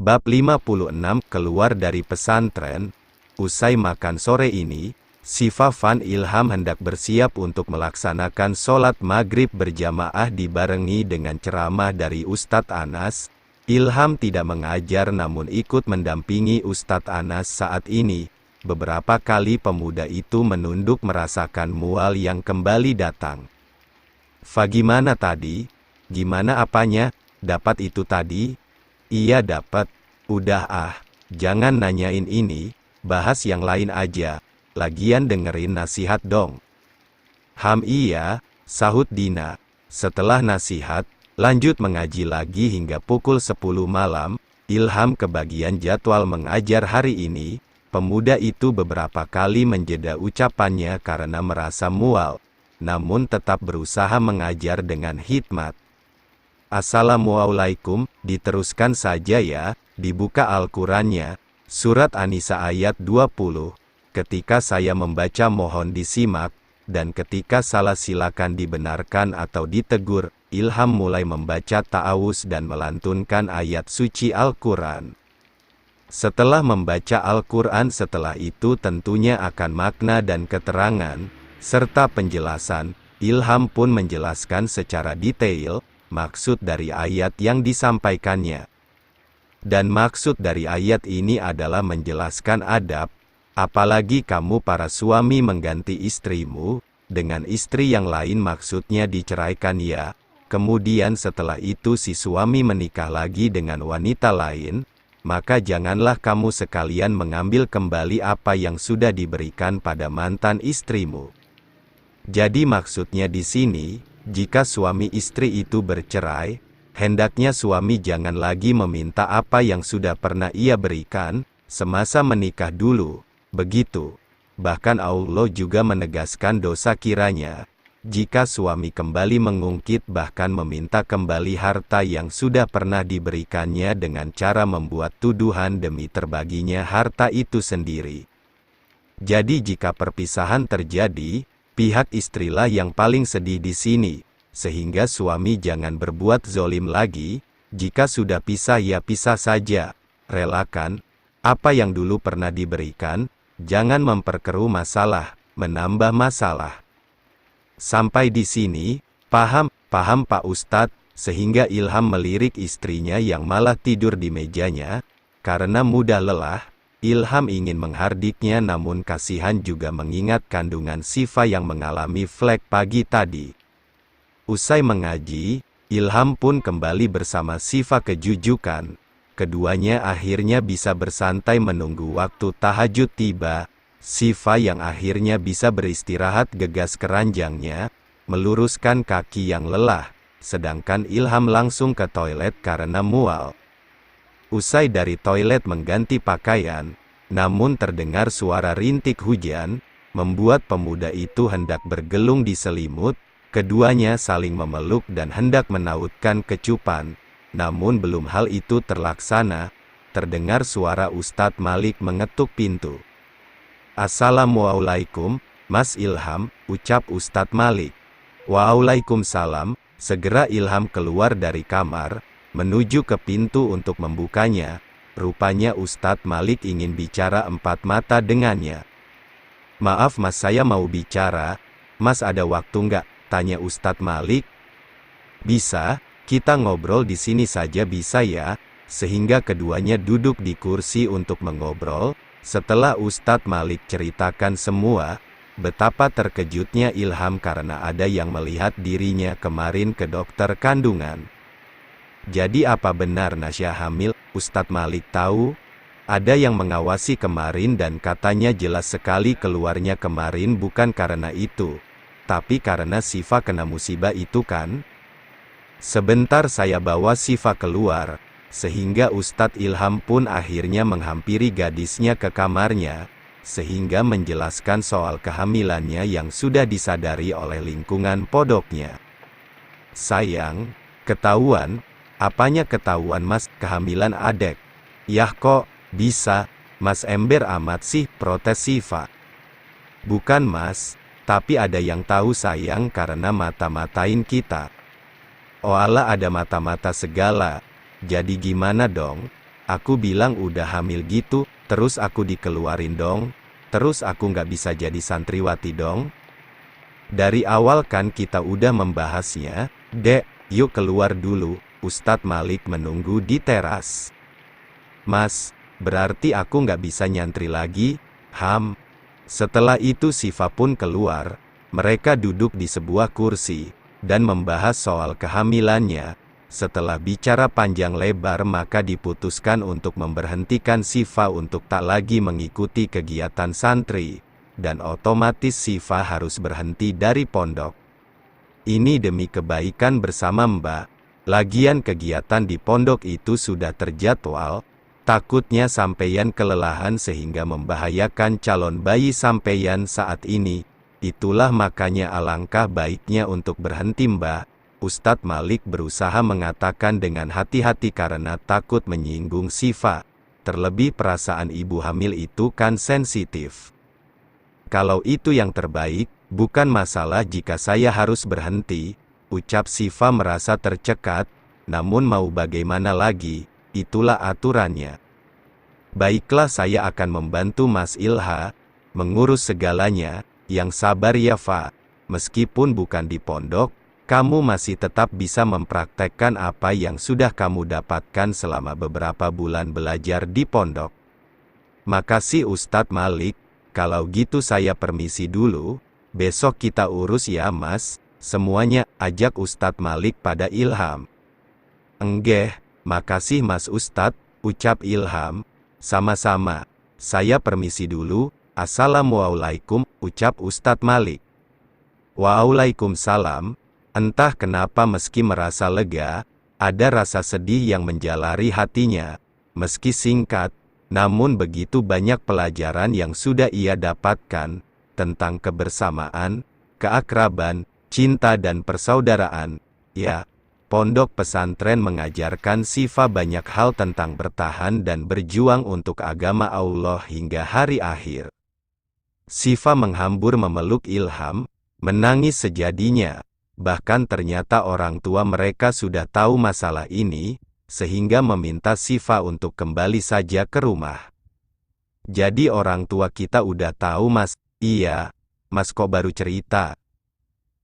Bab 56 keluar dari pesantren. Usai makan sore ini, Syifa Van Ilham hendak bersiap untuk melaksanakan sholat maghrib berjamaah dibarengi dengan ceramah dari Ustadz Anas. Ilham tidak mengajar namun ikut mendampingi Ustadz Anas saat ini. Beberapa kali pemuda itu menunduk merasakan mual yang kembali datang. "Fa, gimana tadi? Gimana apanya? Dapat itu tadi?" "Iya dapat." "Udah jangan nanyain ini, bahas yang lain aja. Lagian dengerin nasihat dong." Iya," sahut Dina. Setelah nasihat, lanjut mengaji lagi hingga pukul 10 malam. Ilham kebagian jadwal mengajar hari ini. Pemuda itu beberapa kali menjeda ucapannya karena merasa mual, namun tetap berusaha mengajar dengan hikmat. "Assalamualaikum, diteruskan saja ya." Dibuka Al-Qurannya, Surat An-Nisa ayat 20. "Ketika saya membaca mohon disimak, dan ketika salah silakan dibenarkan atau ditegur." Ilham mulai membaca ta'awuz dan melantunkan ayat suci Al-Quran. Setelah membaca Al-Quran, setelah itu tentunya akan makna dan keterangan, serta penjelasan. Ilham pun menjelaskan secara detail maksud dari ayat yang disampaikannya. Dan maksud dari ayat ini adalah menjelaskan adab, apalagi kamu para suami mengganti istrimu dengan istri yang lain, maksudnya diceraikan ya. Kemudian setelah itu si suami menikah lagi dengan wanita lain, maka janganlah kamu sekalian mengambil kembali apa yang sudah diberikan pada mantan istrimu. Jadi maksudnya di sini, jika suami istri itu bercerai, hendaknya suami jangan lagi meminta apa yang sudah pernah ia berikan semasa menikah dulu. Begitu. Bahkan Allah juga menegaskan dosa kiranya jika suami kembali mengungkit bahkan meminta kembali harta yang sudah pernah diberikannya dengan cara membuat tuduhan demi terbaginya harta itu sendiri. Jadi jika perpisahan terjadi, pihak istrilah yang paling sedih di sini. Sehingga suami jangan berbuat zolim lagi. Jika sudah pisah ya pisah saja. Relakan apa yang dulu pernah diberikan. Jangan memperkeruh masalah, menambah masalah. Sampai di sini, paham Pak Ustadz? Sehingga Ilham melirik istrinya yang malah tidur di mejanya. Karena mudah lelah, Ilham ingin menghardiknya namun kasihan juga mengingat kandungan Syifa yang mengalami flek pagi tadi. Usai mengaji, Ilham pun kembali bersama Syifa ke Jujukan. Keduanya akhirnya bisa bersantai menunggu waktu tahajud tiba. Syifa yang akhirnya bisa beristirahat gegas keranjangnya, meluruskan kaki yang lelah, sedangkan Ilham langsung ke toilet karena mual. Usai dari toilet mengganti pakaian, namun terdengar suara rintik hujan, membuat pemuda itu hendak bergelung di selimut. Keduanya saling memeluk dan hendak menautkan kecupan, namun belum hal itu terlaksana, terdengar suara Ustadz Malik mengetuk pintu. "Assalamualaikum, Mas Ilham," ucap Ustadz Malik. "Waalaikumsalam." Segera Ilham keluar dari kamar, menuju ke pintu untuk membukanya. Rupanya Ustadz Malik ingin bicara empat mata dengannya. "Maaf Mas, saya mau bicara." "Mas ada waktu nggak?" tanya Ustadz Malik. "Bisa, kita ngobrol di sini saja bisa ya?" Sehingga keduanya duduk di kursi untuk mengobrol. Setelah Ustadz Malik ceritakan semua, betapa terkejutnya Ilham karena ada yang melihat dirinya kemarin ke dokter kandungan. "Jadi apa benar Nasya hamil?" Ustadz Malik tahu. "Ada yang mengawasi kemarin dan katanya jelas sekali keluarnya kemarin bukan karena itu. Tapi karena Syifa kena musibah itu kan?" Sebentar saya bawa Syifa keluar. Sehingga Ustadz Ilham pun akhirnya menghampiri gadisnya ke kamarnya, sehingga menjelaskan soal kehamilannya yang sudah disadari oleh lingkungan pondoknya. "Sayang, ketahuan." "Apanya ketahuan Mas?" "Kehamilan adek." "Yah kok bisa, Mas, ember amat sih," protes Syifa. "Bukan Mas, tapi ada yang tahu sayang karena mata-matain kita." "Oh alah, ada mata-mata segala. Jadi gimana dong?" Aku bilang udah hamil gitu, terus aku dikeluarin dong. Terus aku nggak bisa jadi santriwati dong. Dari awal kan kita udah membahasnya. Dek, yuk keluar dulu. Ustadz Malik menunggu di teras. Mas, berarti aku nggak bisa nyantri lagi? Setelah itu Siva pun keluar. Mereka duduk di sebuah kursi dan membahas soal kehamilannya. Setelah bicara panjang lebar maka diputuskan untuk memberhentikan Siva untuk tak lagi mengikuti kegiatan santri, dan otomatis Siva harus berhenti dari pondok. Ini demi kebaikan bersama Mbak. Lagian kegiatan di pondok itu sudah terjadwal, takutnya sampeyan kelelahan sehingga membahayakan calon bayi sampeyan saat ini. Itulah makanya alangkah baiknya untuk berhenti Mbak. Ustadz Malik berusaha mengatakan dengan hati-hati karena takut menyinggung Siva. Terlebih perasaan ibu hamil itu kan sensitif. Kalau itu yang terbaik, bukan masalah jika saya harus berhenti, ucap Siva merasa tercekat, namun mau bagaimana lagi, itulah aturannya. Baiklah, saya akan membantu Mas Ilha mengurus segalanya, yang sabar ya Fa. Meskipun bukan di pondok, kamu masih tetap bisa mempraktekkan apa yang sudah kamu dapatkan selama beberapa bulan belajar di pondok. Makasih Ustadz Malik, kalau gitu saya permisi dulu, besok kita urus ya Mas, semuanya, ajak Ustadz Malik pada Ilham. Enggeh, makasih Mas Ustadz, ucap Ilham. Sama-sama, saya permisi dulu, assalamualaikum, ucap Ustadz Malik. Waalaikumsalam. Entah kenapa meski merasa lega, ada rasa sedih yang menjalari hatinya. Meski singkat, namun begitu banyak pelajaran yang sudah ia dapatkan, tentang kebersamaan, keakraban, cinta dan persaudaraan. Ya, pondok pesantren mengajarkan Siva banyak hal tentang bertahan dan berjuang untuk agama Allah hingga hari akhir. Siva menghambur memeluk Ilham, menangis sejadinya. Bahkan ternyata orang tua mereka sudah tahu masalah ini, sehingga meminta Siva untuk kembali saja ke rumah. Jadi orang tua kita udah tahu Mas? Iya, Mas kok baru cerita?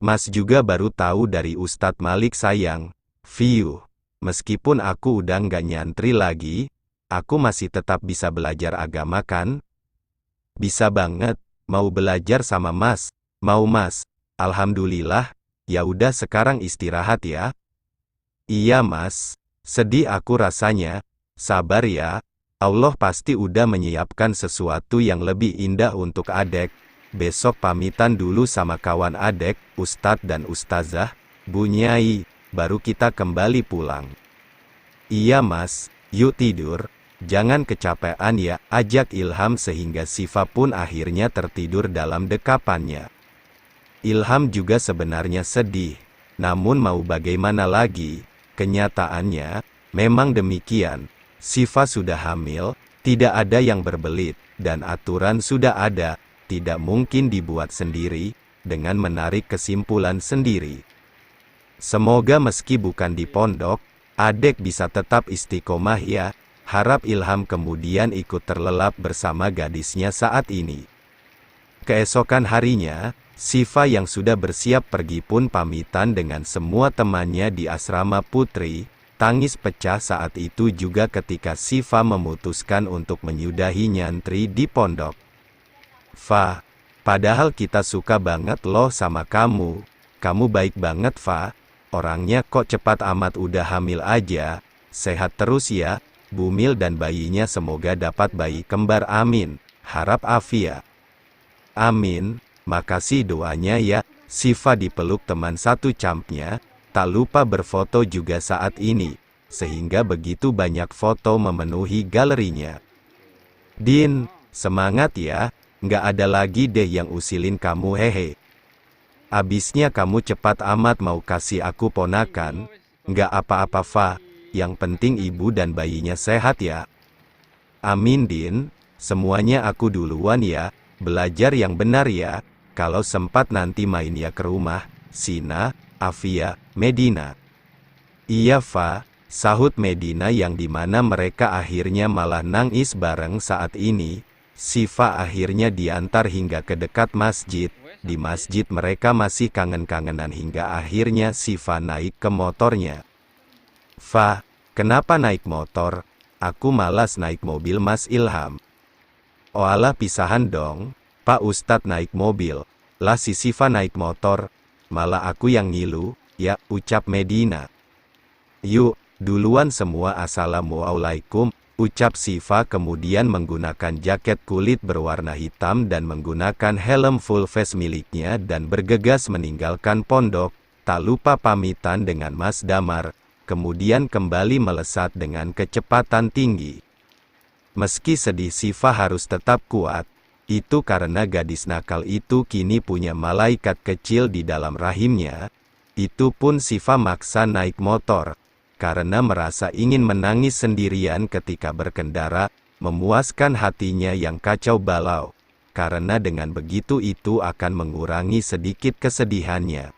Mas juga baru tahu dari Ustadz Malik sayang. Fiuh, meskipun aku udah nggak nyantri lagi, aku masih tetap bisa belajar agama kan? Bisa banget, mau belajar sama Mas? Mau Mas? Alhamdulillah. Ya udah sekarang istirahat ya. Iya Mas, sedih aku rasanya. Sabar ya, Allah pasti udah menyiapkan sesuatu yang lebih indah untuk adek. Besok pamitan dulu sama kawan adek, Ustadz dan Ustazah, Bu Nyai, baru kita kembali pulang. Iya Mas, yuk tidur, jangan kecapean ya, ajak Ilham sehingga Siva pun akhirnya tertidur dalam dekapannya. Ilham juga sebenarnya sedih, namun mau bagaimana lagi, kenyataannya, memang demikian. Siva sudah hamil, tidak ada yang berbelit, dan aturan sudah ada, tidak mungkin dibuat sendiri, dengan menarik kesimpulan sendiri. Semoga meski bukan di pondok, adek bisa tetap istiqomah ya, harap Ilham kemudian ikut terlelap bersama gadisnya saat ini. Keesokan harinya, Siva yang sudah bersiap pergi pun pamitan dengan semua temannya di asrama putri. Tangis pecah saat itu juga ketika Siva memutuskan untuk menyudahi nyantri di pondok. Fa, padahal kita suka banget loh sama kamu. Kamu baik banget Fa, orangnya kok cepat amat udah hamil aja. Sehat terus ya, Bumil dan bayinya semoga dapat bayi kembar amin. Harap afiat. Amin. Makasih doanya ya. Siva dipeluk teman satu campnya, tak lupa berfoto juga saat ini, sehingga begitu banyak foto memenuhi galerinya. Din, semangat ya, nggak ada lagi deh yang usilin kamu hehe. Abisnya kamu cepat amat mau kasih aku ponakan, nggak apa-apa Fa, yang penting ibu dan bayinya sehat ya. Amin Din, semuanya aku duluan ya, belajar yang benar ya. Kalau sempat nanti main ya ke rumah, Sina, Afia, Medina. Iya Fa, sahut Medina, yang dimana mereka akhirnya malah nangis bareng saat ini. Siva akhirnya diantar hingga ke dekat masjid. Di masjid mereka masih kangen-kangenan hingga akhirnya Siva naik ke motornya. "Fa, kenapa naik motor? Aku malas naik mobil, Mas Ilham." "Oh alah, pisahan dong. Pak Ustadz naik mobil, lah si Siva naik motor. Malah aku yang ngilu, ya," ucap Medina. "Yuk, duluan semua, assalamualaikum," ucap Siva kemudian menggunakan jaket kulit berwarna hitam dan menggunakan helm full face miliknya dan bergegas meninggalkan pondok, tak lupa pamitan dengan Mas Damar, kemudian kembali melesat dengan kecepatan tinggi. Meski sedih, Siva harus tetap kuat. Itu karena gadis nakal itu kini punya malaikat kecil di dalam rahimnya. Itu pun Siva maksa naik motor, karena merasa ingin menangis sendirian ketika berkendara, memuaskan hatinya yang kacau balau. Karena dengan begitu itu akan mengurangi sedikit kesedihannya.